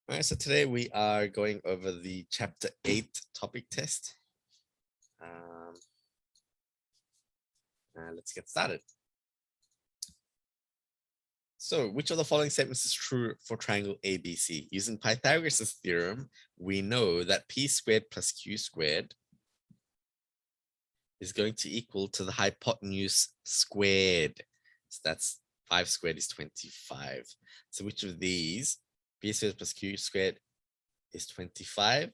All right, so today we are going over the chapter 8 topic test. Let's get started. So which of the following statements is true for triangle ABC? Using Pythagoras' theorem, we know that p squared plus q squared is going to equal to the hypotenuse squared. So that's 5 squared is 25. So which of these, p squared plus q squared is 25?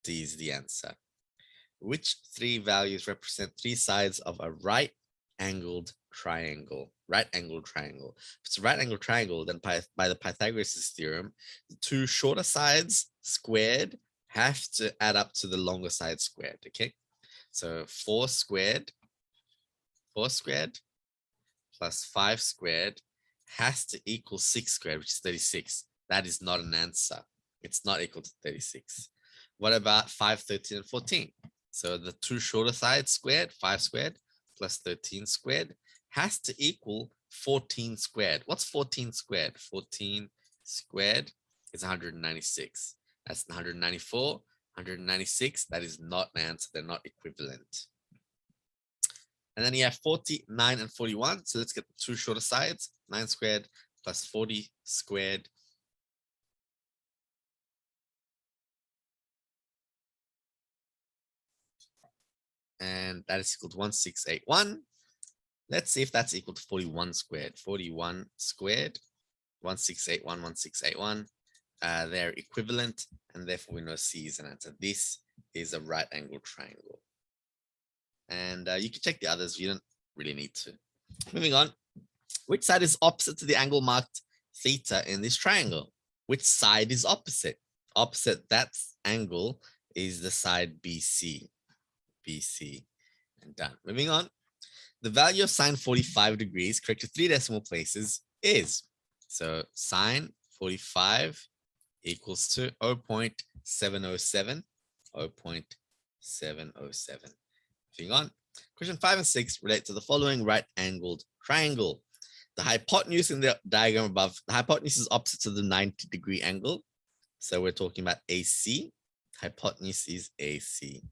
D is the answer. Which three values represent three sides of a right-angled triangle? Right-angled triangle. If it's a right-angled triangle, then by the Pythagoras theorem, the two shorter sides squared have to add up to the longer side squared. Okay, so 4 squared plus 5 squared has to equal 6 squared, which is 36. That is not an answer. It's not equal to 36. What about 5, 13, and 14? So the two shorter sides squared, 5 squared plus 13 squared, has to equal 14 squared. What's 14 squared? 14 squared is 196. That's 194, 196. That is not an answer. They're not equivalent. And then you have 49 and 41. So let's get the two shorter sides. 9 squared plus 40 squared. And that is equal to 1681. Let's see if that's equal to 41 squared. 41 squared, 1681, 1681. They're equivalent, and therefore we know C is an answer. This is a right angle triangle. And you can check the others. You don't really need to. Moving on. Which side is opposite to the angle marked theta in this triangle? Which side is opposite? Opposite that angle is the side BC. BC. And done. Moving on. The value of sine 45 degrees corrected 3 decimal places is. So sine 45 equals to 0.707. 0.707. Moving on. Question 5 and 6 relate to the following right-angled triangle. The hypotenuse in the diagram above, the hypotenuse is opposite to the 90-degree angle. So we're talking about AC. Hypotenuse is AC.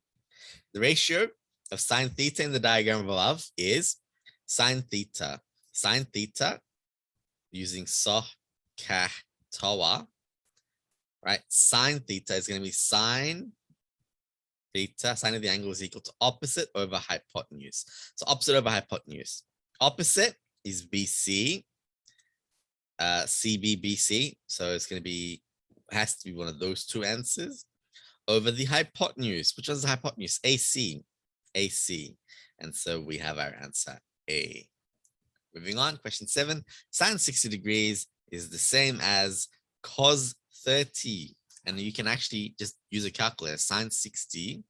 The ratio of sine theta in the diagram above is sine theta. Sine theta using so, kah, tawa, right? Sine theta is going to be sine theta, sine of the angle is equal to opposite over hypotenuse. So opposite over hypotenuse. Opposite is BC, CB, BC. So it's going to be, has to be one of those two answers over the hypotenuse. Which one's the hypotenuse? AC. AC. And so we have our answer A. Moving on, question 7. Sine 60 degrees is the same as cos 30. And you can actually just use a calculator. Sine 60.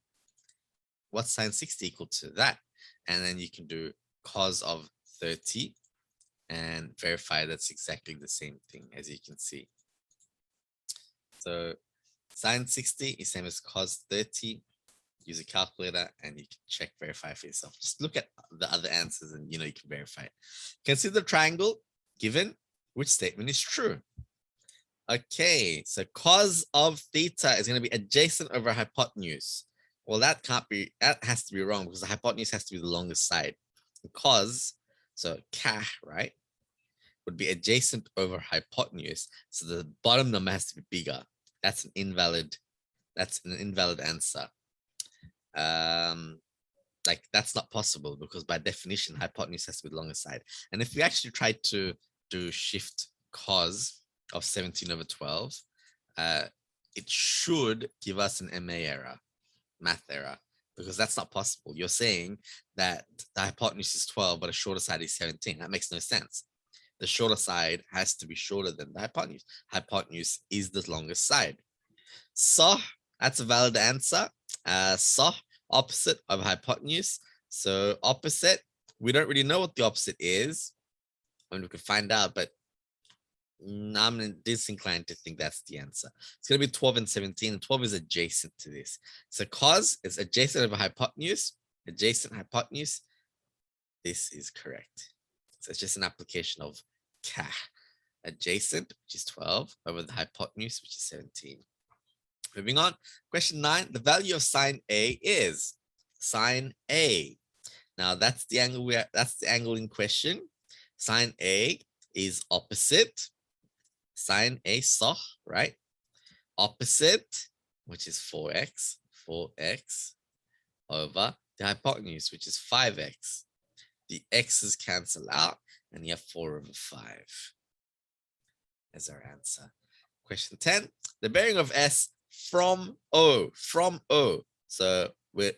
What's sine 60 equal to? That. And then you can do cos of 30 and verify that's exactly the same thing, as you can see. So sine 60 is same as cos 30. Use a calculator and you can check, verify for yourself. Just look at the other answers and you can verify it. Consider the triangle given. Which statement is true? Okay, so cos of theta is going to be adjacent over hypotenuse. Well, that can't be, that has to be wrong because the hypotenuse has to be the longest side. Cos, so kah, right, would be adjacent over hypotenuse. So the bottom number has to be bigger. That's an invalid answer. Like that's not possible because by definition hypotenuse has to be the longest side. And if we actually try to do shift cos of 17 over 12, it should give us an MA error, math error, because that's not possible. You're saying that the hypotenuse is 12 but a shorter side is 17. That makes no sense. The shorter side has to be shorter than the hypotenuse. Hypotenuse is the longest side. So that's a valid answer. So opposite of hypotenuse. So opposite, we don't really know what the opposite is. I mean, we could find out, but I'm disinclined to think that's the answer. It's going to be 12 and 17, and 12 is adjacent to this. So cos is adjacent over hypotenuse, adjacent hypotenuse. This is correct. So it's just an application of kah. adjacent, which is 12, over the hypotenuse, which is 17. Moving on, question 9, the value of sine A is sine A. Now that's the angle in question. Sine A is opposite sine A soh, right? Opposite, which is 4x over the hypotenuse, which is 5x. The x's cancel out, and you have 4 over 5 as our answer. Question 10, the bearing of S from O, So we're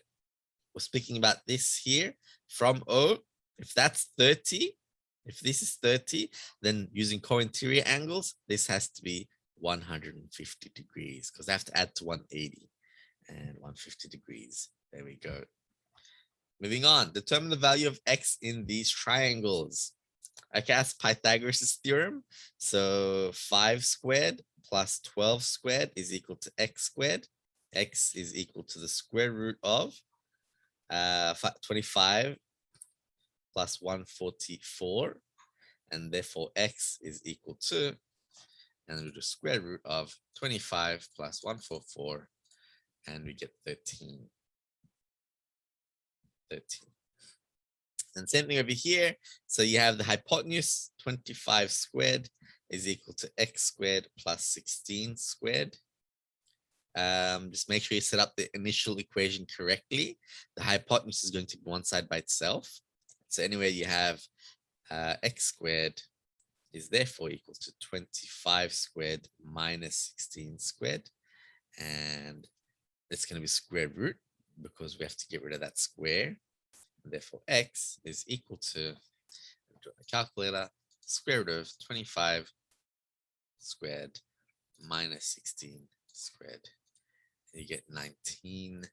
speaking about this here, from O. If that's 30, if this is 30, then using co-interior angles, this has to be 150 degrees because I have to add to 180 and 150 degrees. There we go. Moving on, determine the value of x in these triangles. I cast Pythagoras Theorem. So 5 squared plus 12 squared is equal to x squared. X is equal to the square root of 25 plus 144. And therefore x is equal to, and we do square root of 25 plus 144, and we get 13. And same thing over here. So you have the hypotenuse, 25 squared is equal to x squared plus 16 squared. Just make sure you set up the initial equation correctly. The hypotenuse is going to be one side by itself. So anyway, you have x squared is therefore equal to 25 squared minus 16 squared. And it's going to be square root because we have to get rid of that square. And therefore, x is equal to, a calculator, square root of 25 squared minus 16 squared. And you get 19.2.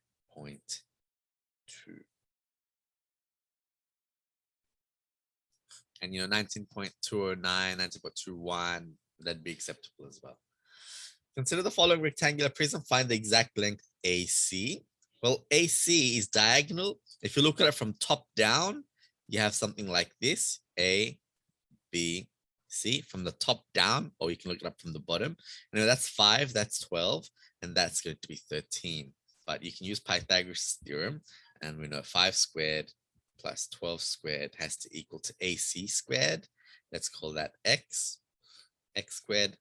And 19.209, 19.21, that'd be acceptable as well. Consider the following rectangular prism, find the exact length AC. Well, AC is diagonal. If you look at it from top down, you have something like this, A, B, C, from the top down, or you can look it up from the bottom. That's 5, that's 12, and that's going to be 13. But you can use Pythagoras Theorem, and we know 5 squared plus 12 squared has to equal to AC squared. Let's call that X. X squared.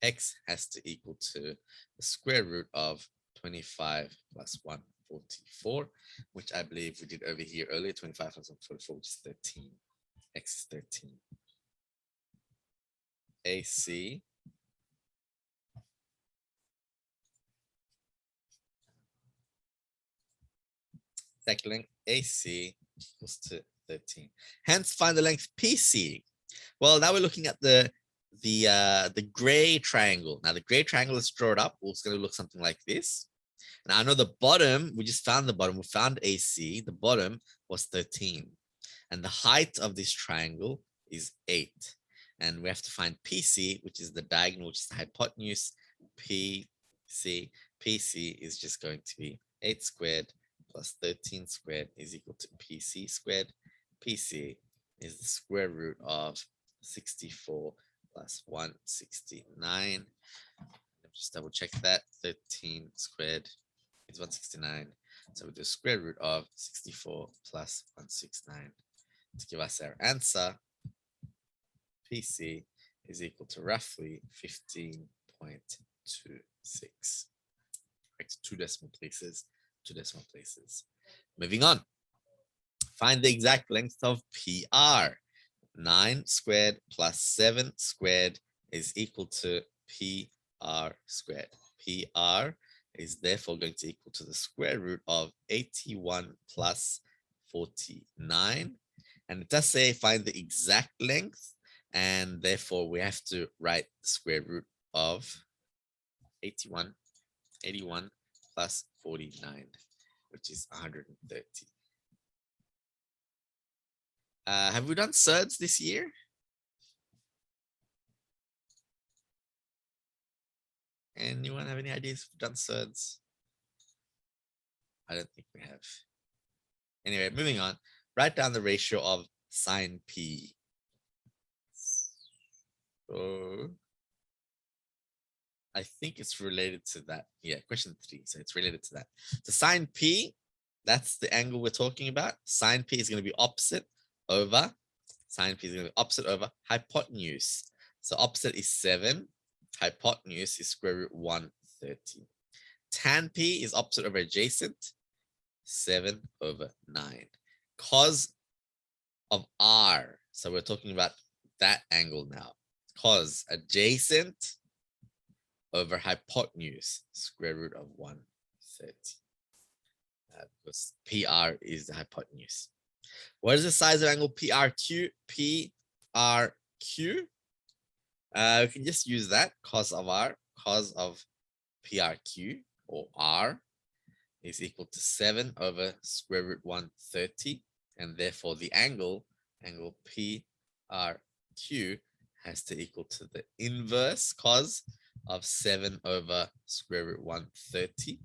X has to equal to the square root of 25 plus 144, which I believe we did over here earlier, 25 plus 144, which is 13. X is 13. AC exact length AC equals to 13. Hence, find the length PC. Well, now we're looking at the gray triangle. Now the gray triangle, let's draw it up. Well, it's going to look something like this. Now I know the bottom, we just found the bottom. We found AC. The bottom was 13. And the height of this triangle is 8. And we have to find PC, which is the diagonal, which is the hypotenuse. PC. PC is just going to be 8 squared plus 13 squared is equal to PC squared. PC is the square root of 64 plus 169. Just double check that. 13 squared is 169. So we do square root of 64 plus 169 to give us our answer. PC is equal to roughly 15.26. Correct, 2 decimal places. Moving on. Find the exact length of PR. 9 squared plus 7 squared is equal to PR squared. PR is therefore going to equal to the square root of 81 plus 49. And it does say find the exact length, and therefore we have to write the square root of 81 plus 49, which is 130. Have we done surds this year? Anyone have any ideas if we've done surds? I don't think we have. Anyway, moving on. Write down the ratio of sine P. So I think it's related to that. Yeah, question 3. So it's related to that. So sine P, that's the angle we're talking about. Sine P is going to be opposite over, sine P is going to be opposite over hypotenuse. So opposite is 7. Hypotenuse is square root 130. Tan P is opposite over adjacent, 7 over 9. Cos of R. So we're talking about that angle now. Cos adjacent over hypotenuse, square root of 130. Because PR is the hypotenuse. What is the size of angle PRQ? PRQ. We can just use that. Cos of R, cos of PRQ or R is equal to 7 over square root 130. And therefore the angle PRQ has to equal to the inverse cos of 7 over square root 130.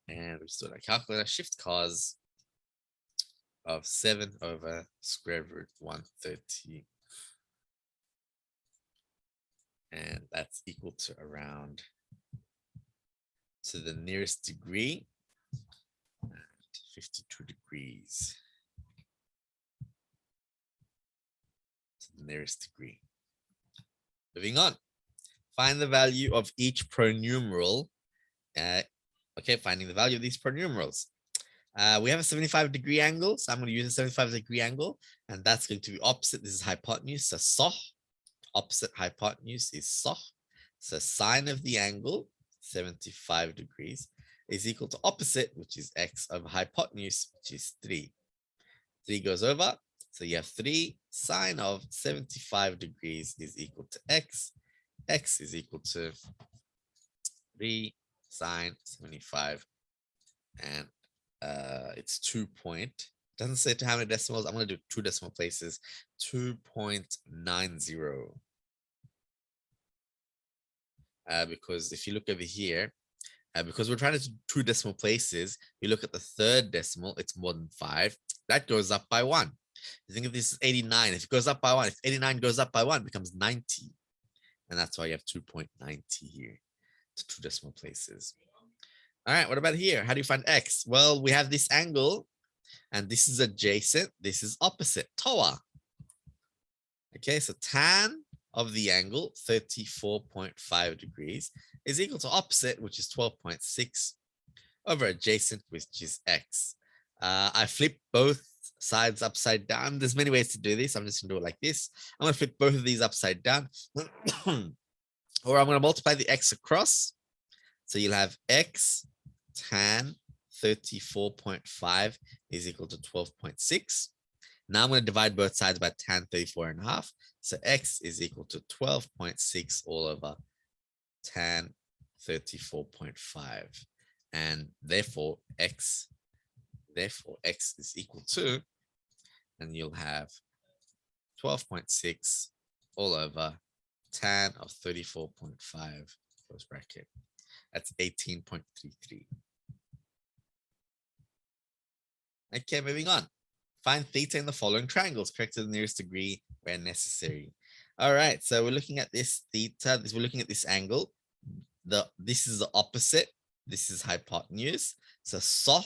And we just do our calculator, shift cos of 7 over square root 130. And that's equal to around, to the nearest degree, 52 degrees. To the nearest degree. Moving on. Find the value of each pronumeral. Okay, finding the value of these pronumerals. We have a 75-degree angle, so I'm going to use a 75-degree angle, and that's going to be opposite. This is hypotenuse, so soh. Opposite hypotenuse is soh. So sine of the angle, 75 degrees, is equal to opposite, which is x, over hypotenuse, which is 3. 3 goes over, so you have 3 sine of 75 degrees is equal to x. X is equal to 3 sine 75, and it's 2 point. Doesn't say to how many decimals. I'm going to do 2 decimal places. 2.90. Because if you look over here, because we're trying to do 2 decimal places, you look at the third decimal, it's more than 5. That goes up by 1. You think if this is 89, if it goes up by 1, if 89 goes up by 1, it becomes 90. And that's why you have 2.90 here to 2 decimal places. All right, what about here? How do you find x? Well, we have this angle, and this is adjacent. This is opposite, TOA. Okay, so tan of the angle, 34.5 degrees, is equal to opposite, which is 12.6, over adjacent, which is x. I flip both sides upside down. There's many ways to do this. I'm just going to do it like this. I'm going to flip both of these upside down. Or I'm going to multiply the x across. So you'll have x tan 34.5 is equal to 12.6. Now I'm going to divide both sides by tan 34.5. So x is equal to 12.6 all over tan 34.5. And therefore x is equal to, and you'll have 12.6 all over tan of 34.5 close bracket. That's 18.33. Okay, moving on. Find theta in the following triangles. Correct to the nearest degree where necessary. All right, so we're looking at this theta. We're looking at this angle. This is the opposite. This is hypotenuse. So soh,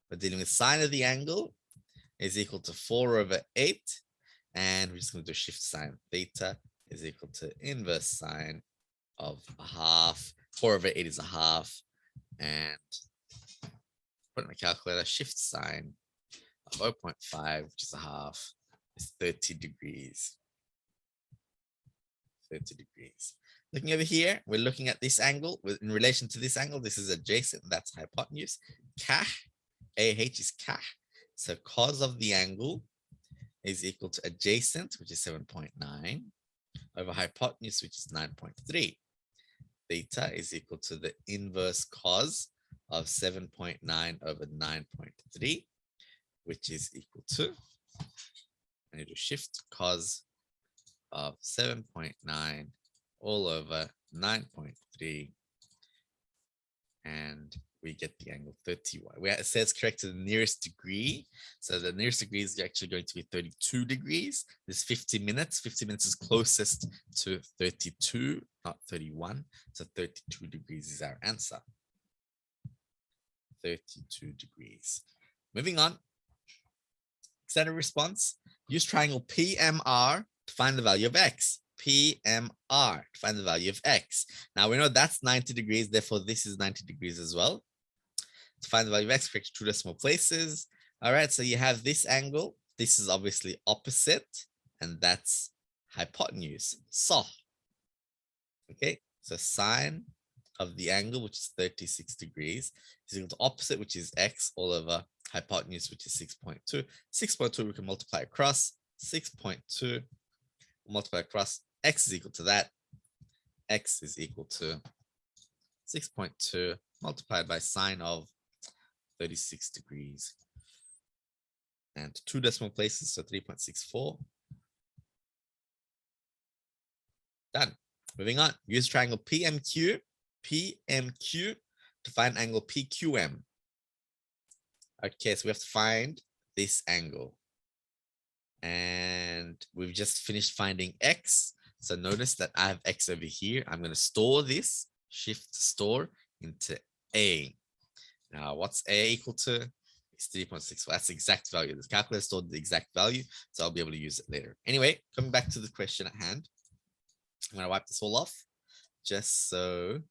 we're dealing with sine of the angle, is equal to 4 over 8. And we're just going to do shift sine. Theta is equal to inverse sine of a half. 4 over 8 is a half. And put in my calculator, shift sine of 0.5, which is a half, is 30 degrees. 30 degrees. Looking over here, we're looking at this angle. In relation to this angle, this is adjacent, that's hypotenuse. Kah, AH is kah. So cos of the angle is equal to adjacent, which is 7.9, over hypotenuse, which is 9.3. Theta is equal to the inverse cos of 7.9 over 9.3, which is equal to, I need to shift cos of 7.9 all over 9.3, and we get the angle 30y. Where it says correct to the nearest degree. So the nearest degree is actually going to be 32 degrees. This 50 minutes. 50 minutes is closest to 32, not 31. So 32 degrees is our answer. 32 degrees. Moving on. Standard response. Use triangle PMR to find the value of x. PMR to find the value of x. Now we know that's 90 degrees, therefore this is 90 degrees as well. To find the value of x, correct 2 decimal places. All right, so you have this angle. This is obviously opposite, and that's hypotenuse. So, okay, so sine of the angle, which is 36 degrees, is equal to opposite, which is x, all over hypotenuse, which is 6.2. 6.2 we can multiply across. 6.2 multiply across. X is equal to that. X is equal to 6.2 multiplied by sine of 36 degrees. And 2 decimal places, so 3.64. Done. Moving on. Use triangle PMQ to find angle PQM. Okay, so we have to find this angle. And we've just finished finding x. So notice that I have x over here. I'm going to store this, shift store into a. Now, what's a equal to? It's 3.64. That's the exact value. This calculator stored the exact value, so I'll be able to use it later. Anyway, coming back to the question at hand, I'm going to wipe this all off just so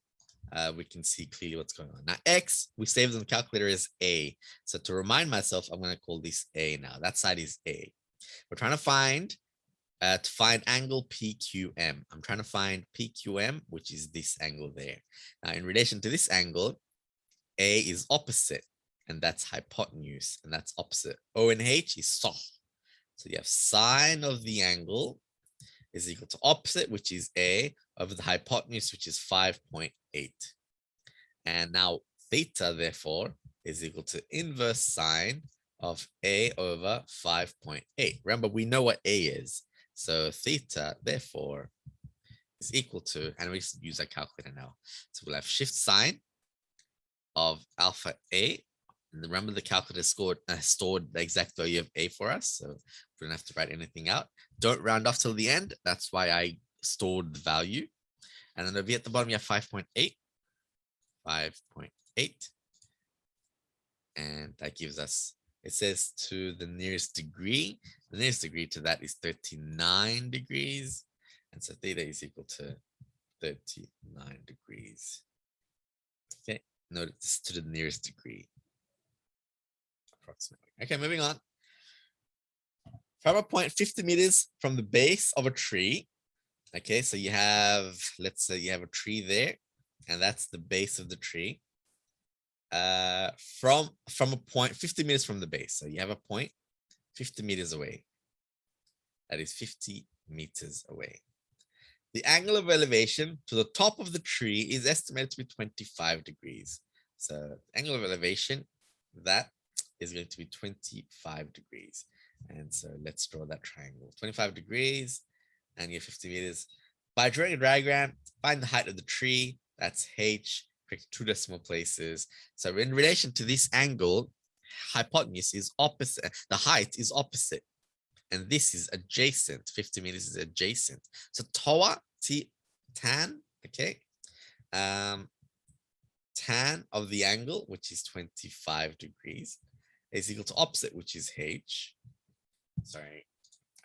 we can see clearly what's going on. Now, x, we saved in the calculator as a. So to remind myself, I'm going to call this a now. That side is a. We're trying to find angle PQM. I'm trying to find PQM, which is this angle there. Now, in relation to this angle, A is opposite, and that's hypotenuse, and that's opposite. O and H is soft. So you have sine of the angle is equal to opposite, which is A, over the hypotenuse, which is 5.8. And now theta, therefore, is equal to inverse sine of A over 5.8. Remember, we know what A is. So theta, therefore, is equal to, and we just use our calculator now. So we'll have shift sine of alpha A. And remember, the calculator stored the exact value of A for us. So we don't have to write anything out. Don't round off till the end. That's why I stored the value. And then over here at the bottom, you have 5.8. 5.8. And that gives us, it says to the nearest degree. The nearest degree to that is 39 degrees. And so theta is equal to 39 degrees. Okay, notice to the nearest degree. Approximately. Okay, moving on. From a point 50 meters from the base of a tree. Okay, so you have, let's say you have a tree there, and that's the base of the tree. From a point 50 meters from the base. So you have a point 50 meters away. That is 50 meters away. The angle of elevation to the top of the tree is estimated to be 25 degrees. So the angle of elevation, that is going to be 25 degrees. And so let's draw that triangle. 25 degrees and you have 50 meters. By drawing a diagram, find the height of the tree. That's H, correct 2 decimal places. So in relation to this angle, hypotenuse is opposite. The height is opposite. And this is adjacent. 50 meters is adjacent. So TOA, tan, okay. Tan of the angle, which is 25 degrees, is equal to opposite, which is H. Sorry,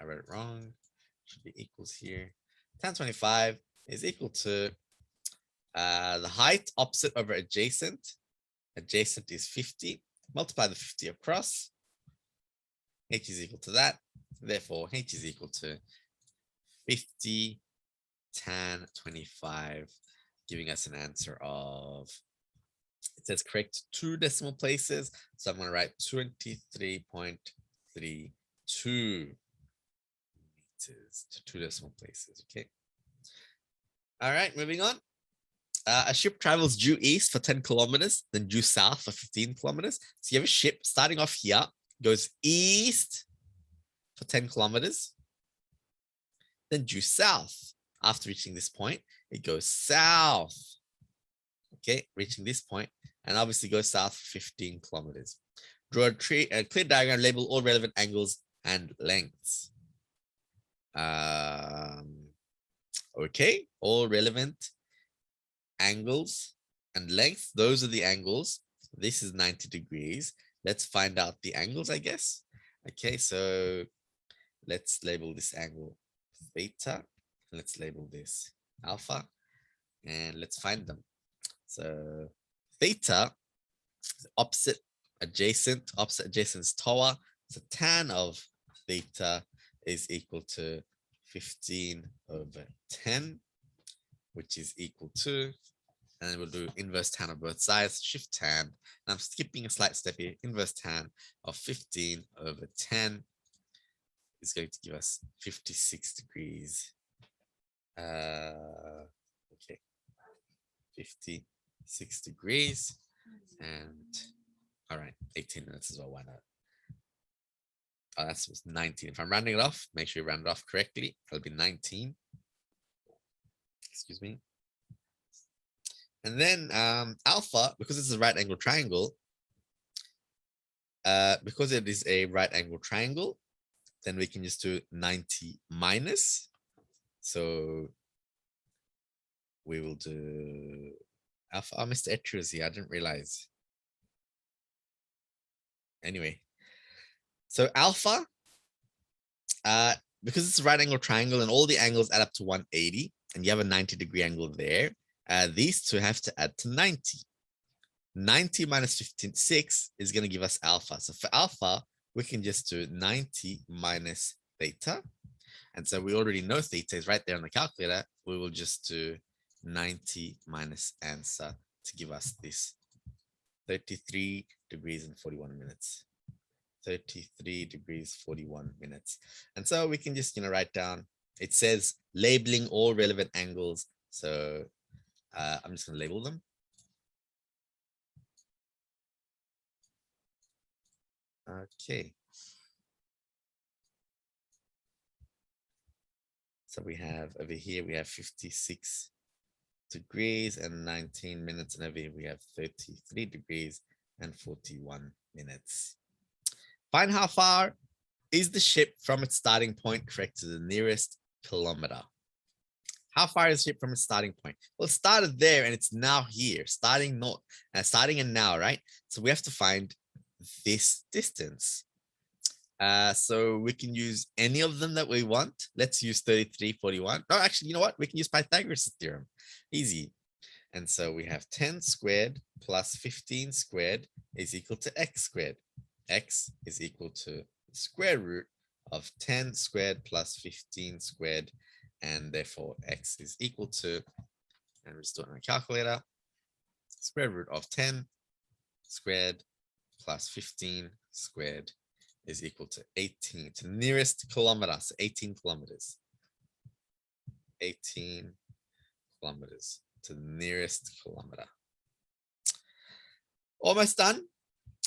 I read it wrong. Should be equals here. Tan 25 is equal to the height opposite over adjacent. Adjacent is 50. Multiply the 50 across. H is equal to that. Therefore, H is equal to 50 tan 25, giving us an answer of, it says correct 2 decimal places. So I'm going to write 23.32 meters to 2 decimal places. Okay. All right, moving on. A ship travels due east for 10 kilometers, then due south for 15 kilometers. So you have a ship starting off here, goes east for 10 kilometers, then due south. After reaching this point, it goes south. Okay, reaching this point, and obviously go south 15 kilometers. Draw a clear diagram, label all relevant angles and lengths. Okay, all relevant angles and lengths. Those are the angles. This is 90 degrees. Let's find out the angles, I guess. Okay, so let's label this angle theta. Let's label this alpha, and let's find them. So theta, opposite adjacent is TOA. So tan of theta is equal to 15/10, which is equal to, and then we'll do inverse tan of both sides, shift tan. And I'm skipping a slight step here. Inverse tan of 15/10 is going to give us 56 degrees. Okay, 56 degrees. And all right, 18 minutes as well. Why not? Oh, that's 19. If I'm rounding it off, make sure you round it off correctly. It'll be 19. Excuse me. And then alpha, because it's a right angle triangle, because it is a right angle triangle, then we can just do 90 minus. So we will do alpha. Oh, Mr. Etcher is here. I didn't realize. Anyway, so alpha, because it's a right angle triangle and all the angles add up to 180, and you have a 90-degree angle there, these two have to add to 90. 90 minus 56 is going to give us alpha. So for alpha, we can just do 90 minus theta. And so we already know theta is right there on the calculator. We will just do 90 minus answer to give us this 33 degrees and 41 minutes. 33 degrees, 41 minutes. And so we can just, write down, it says labeling all relevant angles. So I'm just going to label them. Okay. So we have over here, we have 56 degrees and 19 minutes. And over here, we have 33 degrees and 41 minutes. Find how far is the ship from its starting point correct to the nearest kilometer. How far is the ship from its starting point? Well, it started there and it's now here, starting and now, right? So we have to find this distance. So we can use any of them that we want. Let's use 33/41. No, actually, you know what? We can use Pythagoras Theorem. Easy. And so we have 10 squared plus 15 squared is equal to x squared. X is equal to the square root of 10 squared plus 15 squared. And therefore, x is equal to, and we're still on a calculator, square root of 10 squared plus 15 squared is equal to 18 to the nearest kilometer. So 18 kilometers. 18 kilometers to the nearest kilometer. Almost done.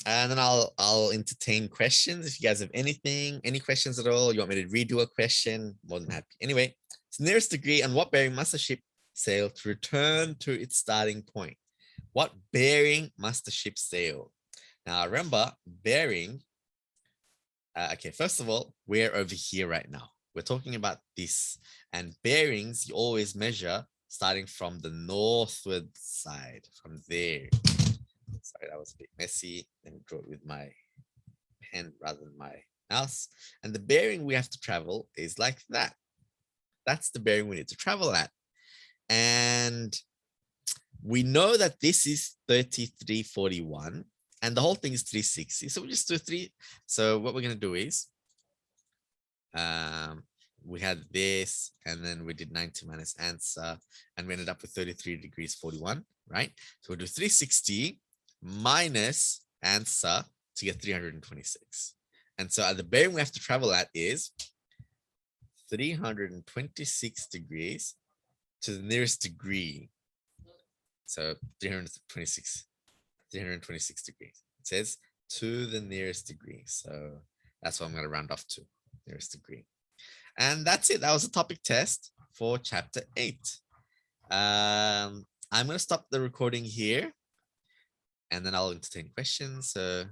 And then I'll entertain questions. If you guys have any questions at all, you want me to redo a question, more than happy. Anyway, it's nearest degree, and what bearing must the ship sail to return to its starting point? What bearing must the ship sail? Now remember, bearing, okay, first of all, we're over here right now. We're talking about this, and bearings you always measure starting from the northward side, from there. Sorry, that was a bit messy. Let me draw it with my pen rather than my mouse. And the bearing we have to travel is like that. That's the bearing we need to travel at. And we know that this is 33/41 and the whole thing is 360. So we just do 3. So what we're going to do is we had this and then we did 90 minus answer and we ended up with 33 degrees 41, right? So we'll do 360 minus answer to get 326. And so the bearing we have to travel at is 326 degrees to the nearest degree. So 326 degrees. It says to the nearest degree. So that's what I'm going to round off to, nearest degree. And that's it. That was a topic test for chapter 8. I'm going to stop the recording here. and then I'll entertain questions. So